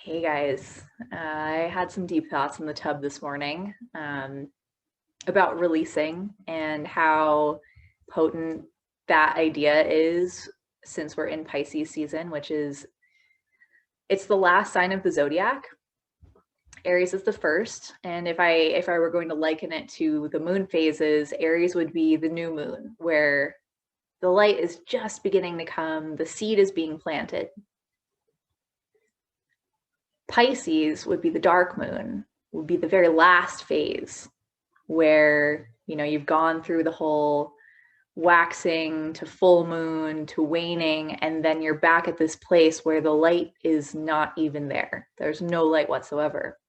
Hey guys, I had some deep thoughts in the tub this morning about releasing and how potent that idea is since we're in Pisces season, which is it's the last sign of the zodiac. Aries is the first, and if I were going to liken it to the moon phases, Aries would be the new moon, where the light is just beginning to come, the seed is being planted. Pisces would be the dark moon, would be the very last phase where, you've gone through the whole waxing to full moon to waning, and then you're back at this place where the light is not even there. There's no light whatsoever.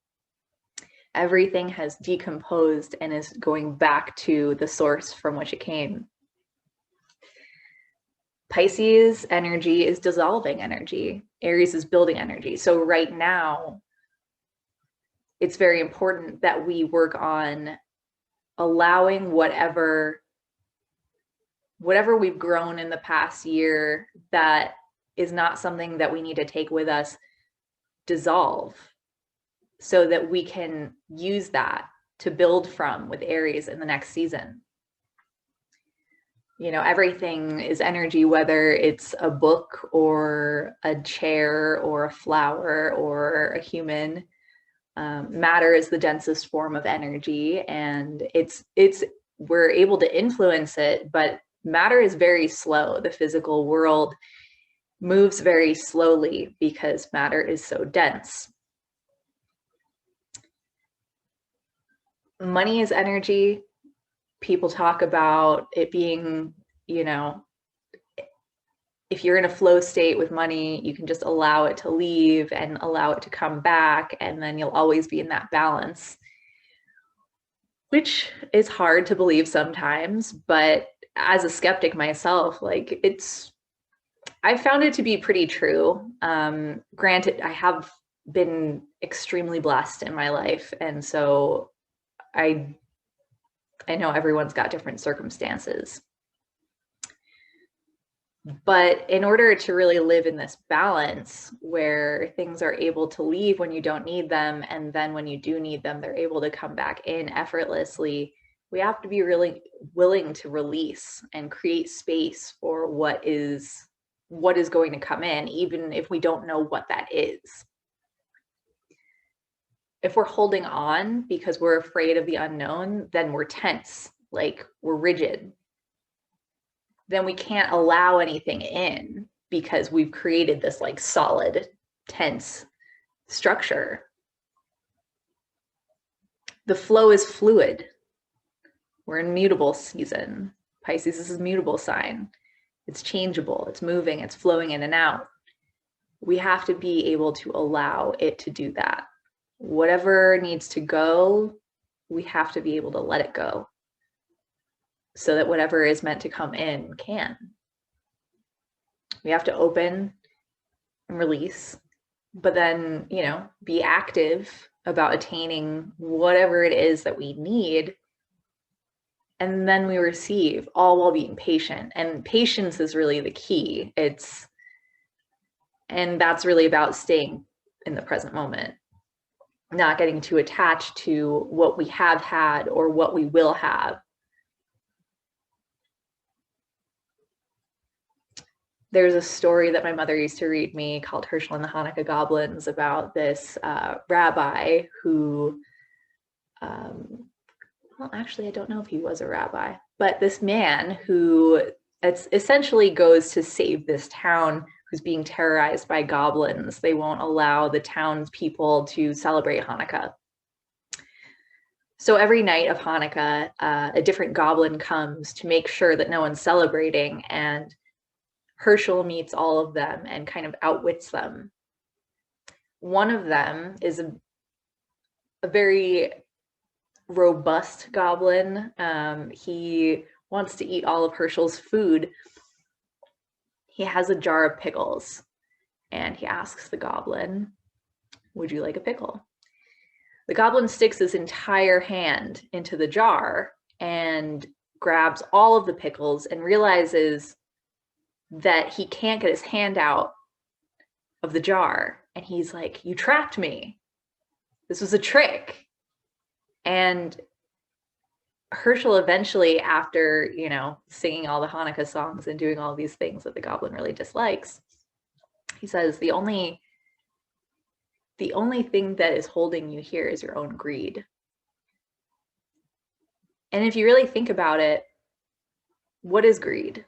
Everything has decomposed and is going back to the source from which it came. Pisces energy is dissolving energy. Aries is building energy. So right now, it's very important that we work on allowing whatever we've grown in the past year that is not something that we need to take with us, dissolve, so that we can use that to build from with Aries in the next season. Everything is energy, whether it's a book or a chair or a flower or a human. Matter is the densest form of energy, and we're able to influence it, but matter is very slow. The physical world moves very slowly because matter is so dense. Money is energy. People talk about it being, if you're in a flow state with money, you can just allow it to leave and allow it to come back, and then you'll always be in that balance, which is hard to believe sometimes. But as a skeptic myself, I found it to be pretty true. Granted, I have been extremely blessed in my life, and so I know everyone's got different circumstances. But in order to really live in this balance where things are able to leave when you don't need them, and then when you do need them, they're able to come back in effortlessly, we have to be really willing to release and create space for what is going to come in, even if we don't know what that is. If we're holding on because we're afraid of the unknown, then we're tense, like we're rigid. Then we can't allow anything in because we've created this solid, tense structure. The flow is fluid. We're in mutable season. Pisces is a mutable sign. It's changeable, it's moving, it's flowing in and out. We have to be able to allow it to do that. Whatever needs to go, we have to be able to let it go so that whatever is meant to come in can. We have to open and release, but then, be active about attaining whatever it is that we need. And then we receive, all while being patient. And patience is really the key. And that's really about staying in the present moment, not getting too attached to what we have had or what we will have. There's a story that my mother used to read me called Herschel and the Hanukkah Goblins about this rabbi who, well, actually, I don't know if he was a rabbi, but this man who essentially goes to save this town who's being terrorized by goblins. They won't allow the townspeople to celebrate Hanukkah. So every night of Hanukkah, a different goblin comes to make sure that no one's celebrating, and Herschel meets all of them and kind of outwits them. One of them is a very robust goblin. He wants to eat all of Herschel's food. He has a jar of pickles, and he asks the goblin, "Would you like a pickle?" The goblin sticks his entire hand into the jar and grabs all of the pickles and realizes that he can't get his hand out of the jar. And he's like, you trapped me. This was a trick. And Herschel eventually, after, singing all the Hanukkah songs and doing all these things that the goblin really dislikes, he says, the only thing that is holding you here is your own greed. And if you really think about it, what is greed?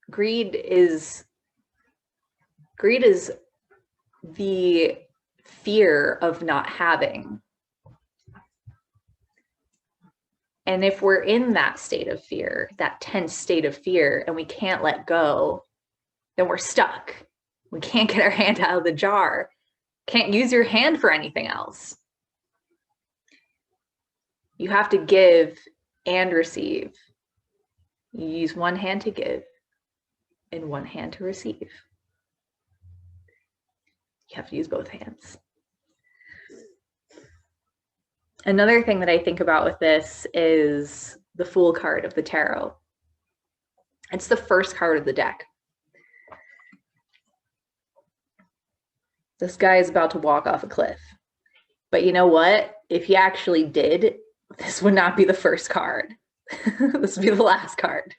Greed is the fear of not having. And if we're in that state of fear, that tense state of fear, and we can't let go, then we're stuck. We can't get our hand out of the jar. Can't use your hand for anything else. You have to give and receive. You use one hand to give and one hand to receive. You have to use both hands. Another thing that I think about with this is the Fool card of the tarot. It's the first card of the deck. This guy is about to walk off a cliff. But you know what? If he actually did, this would not be the first card. This would be the last card.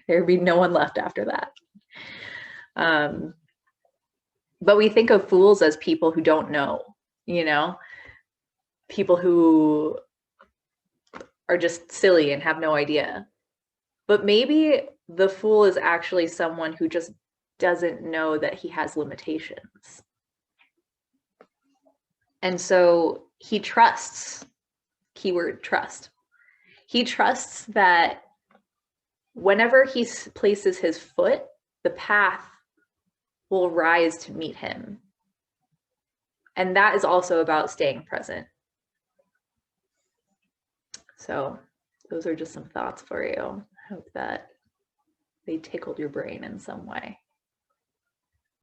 There would be no one left after that. But we think of fools as people who don't know, people who are just silly and have no idea. But maybe the fool is actually someone who just doesn't know that he has limitations. And so he trusts, keyword trust. He trusts that whenever he places his foot, the path will rise to meet him. And that is also about staying present. So those are just some thoughts for you. I hope that they tickled your brain in some way.